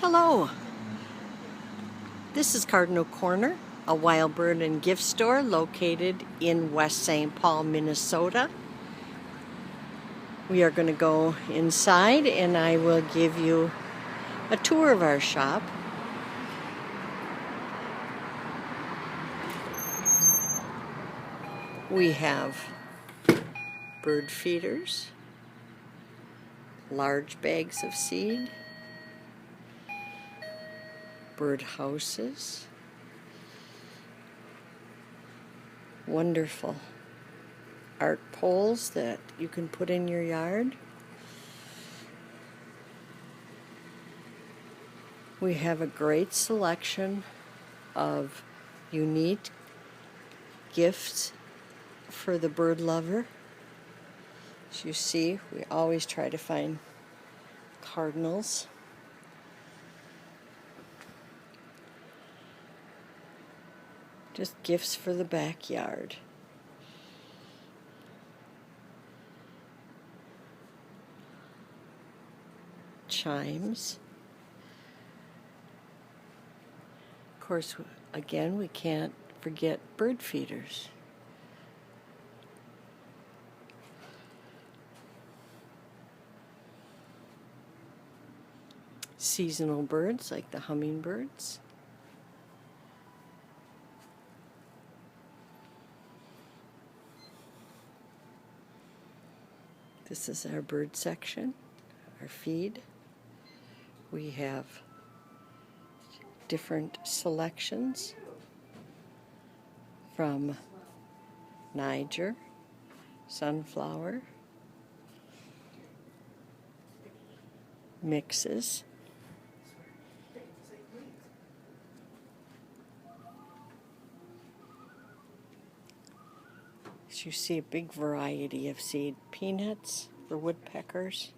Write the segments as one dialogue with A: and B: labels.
A: Hello, this is Cardinal Corner, a wild bird and gift store located in West St. Paul, Minnesota. We are going to go inside and I will give you a tour of our shop. We have bird feeders, large bags of seed, bird houses, wonderful art poles that you can put in your yard. We have a great selection of unique gifts for the bird lover. As you see, we always try to find cardinals. Just gifts for the backyard. Chimes. Of course, again, we can't forget bird feeders. Seasonal birds like the hummingbirds. This is our bird section, our feed. We have different selections from Niger, sunflower, mixes, as you see, a big variety of seed. Peanuts for woodpeckers,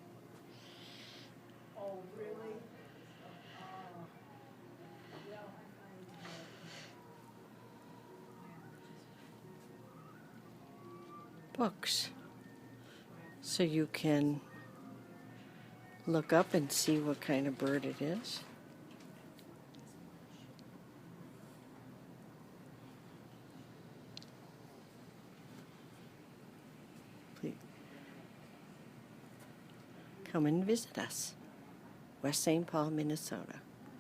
A: books, so you can look up and see what kind of bird it is. Please come and visit us, West St. Paul, Minnesota.